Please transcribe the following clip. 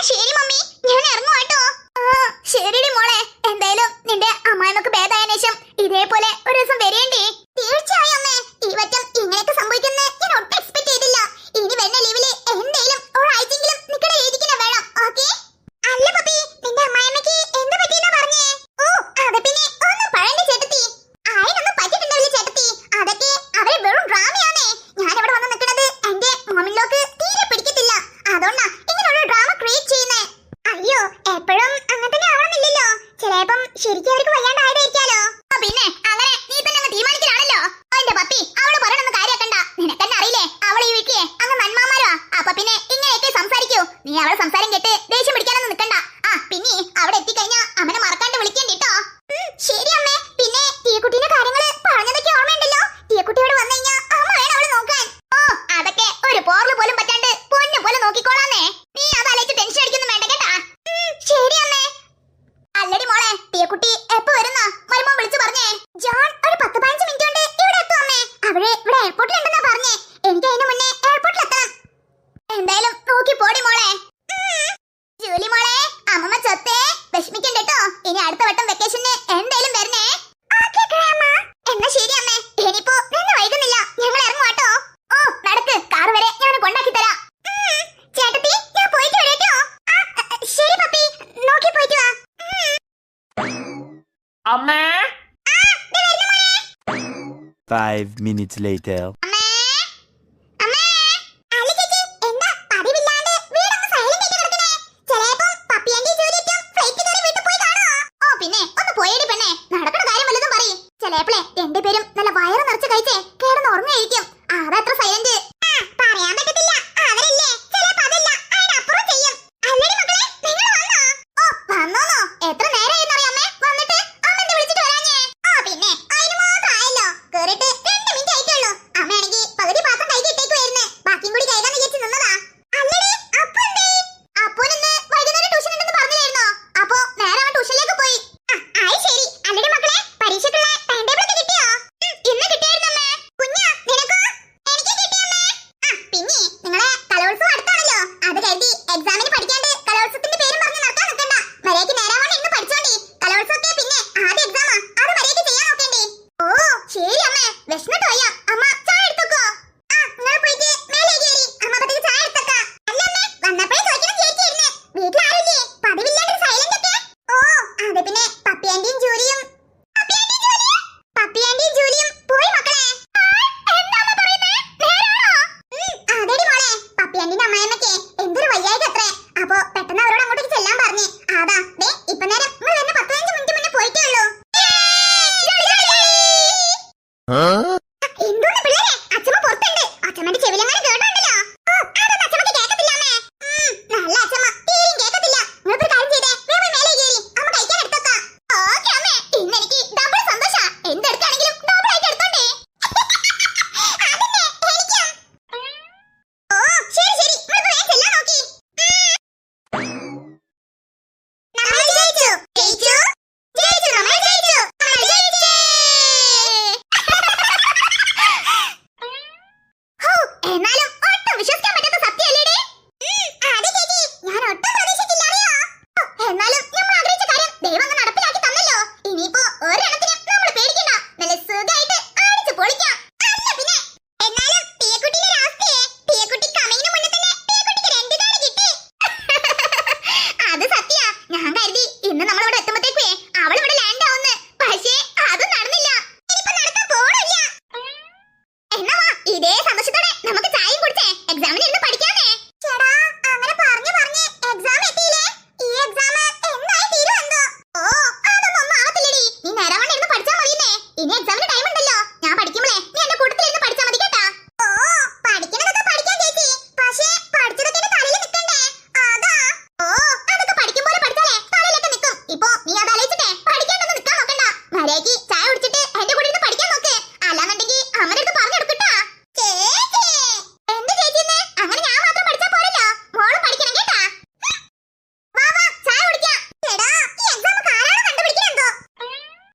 ശരി മമ്മി, ഞാൻ ഇറങ്ങുവാട്ടോ. ശരിടി മോളെ, എന്തായാലും നിന്റെ അമ്മായിമ്മക്ക് ഭേദായ ശേഷം ഇതേപോലെ ഒരു ദിവസം വരേണ്ടി. തീർച്ചയായും അമ്മേ, ഈ വട്ടം ഇങ്ങനെയൊക്കെ സംഭവിക്കുന്നത് ഞാൻ ഒട്ടും എക്സ്പെക്ട് ചെയ്തില്ല. ഇനി വരുന്ന ലീവില് എന്തായാലും ഒരാഴ്ചയെങ്കിലും നിക്കടെ രീതിക്ക് വേണം. ഓക്കേ? അല്ല പപ്പി, നിന്റെ അമ്മായിമ്മക്ക് എന്ത് പറ്റിയെന്നാ പറഞ്ഞേ? ഓ, അത് പിന്നെ ഒന്നും പറയണ്ട ചേട്ടത്തി. ആയിനൊന്നും പറ്റിയിട്ടുണ്ടാവില്ല ചേട്ടത്തി. അതൊക്കെ അവരെ വെറും ഡ്രാമയാണേ. ഞാൻ ഇവിടെ വന്ന് നിൽക്കുന്നത് എന്റെ മോമിലോക്ക് തീരെ പിടിക്കത്തില്ല. അതുകൊണ്ടാ ഇങ്ങനെയുള്ള ഡ്രാമ ക്രിയേറ്റ് ചെയ്യുന്നേ. അയ്യോ, എപ്പോഴും അങ്ങനെ തന്നെ ആവണമെന്നില്ലല്ലോ. ചിലപ്പം ശരിക്കും അവർക്ക് വയ്യാണ്ടായതായിരിക്കാലോ. പിന്നെ അങ്ങനെ നീ തന്നെ അങ്ങ് തീരുമാനിക്കലാണല്ലോ. എന്റെ പപ്പി, അവള് പറയണമെന്ന് കാര്യാക്കണ്ട. നിനക്കെന്നെ അറിയില്ലേ, അവൾ ഈ വീട്ടിലെ അങ്ങ് നന്മാമാരാ. അപ്പൊ പിന്നെ ഇങ്ങനെയൊക്കെ സംസാരിക്കൂ. നീ അവളെ സംസാരം കേട്ട് ദേഷ്യം പിടിക്കാനൊന്നും നിൽക്കണ്ട. പിന്നെ അവിടെ എത്തിക്കഴിഞ്ഞാ അമ്മനെ മറക്കാണ്ട് വിളിക്കേണ്ടിട്ടോ. ശരി അമ്മേ. പിന്നെ തീയക്കുട്ടീന്റെ കാര്യങ്ങള് പറഞ്ഞതൊക്കെ ഓർമ്മയുണ്ടല്ലോ. തീയക്കുട്ടിയോട് വന്നു കഴിഞ്ഞാ അമ്മ വേണം അവള് നോക്കാൻ. ഓ, അതൊക്കെ ഒരു പോർല് പോലും പറ്റാണ്ട് പൊന്നു പോലെ നോക്കിക്കോളാന്നേ. നീ അതാലോചിച്ച് ടെൻഷൻ അടിക്കൊന്നും വേണ്ട കേട്ടാ. ശരി അമ്മേ. അല്ലടി മോളെ, തീയക്കുട്ടി എപ്പോ വരുന്ന മരുമോൻ വിളിച്ചു പറഞ്ഞേ? ജോൺ ഒരു 10-15 മിനിറ്റ് കൊണ്ട് ഇവിടെ എത്തും അമ്മേ. അവര് ഇവിടെ എയർപോർട്ടിലുണ്ടെന്നാ പറഞ്ഞേ. എനിക്ക് അതിന് മുന്നേ എയർപോർട്ടിലെത്തണം. എന്തായാലും നോക്കി പോടി മോളെ. ജൂലി മോളെ, അമ്മമ്മ ചൊത്തേ വിഷമിക്കണ്ട കേട്ടോ. ഇനി അടുത്ത വട്ടം വെക്കേഷന് എന്തായാലും വരണേ. എന്നാ ശരി അമ്മേ, ഇനിയിപ്പോ നിന്ന് വൈകുന്നില്ല, ഞങ്ങൾ ഇറങ്ങുവാട്ടോ. ഓ, നടക്ക്, കാർ വരെ ഞാൻ കൊണ്ടാക്കി തരാം. ചേട്ടത്തി, ഞാൻ പോയിട്ട് വരേട്ടോ. ശരി പപ്പി, നോക്കി പോയിട്ട് വാ. അമ്മേ. 5 minutes later. രണ്ടുപേരും നല്ല വായ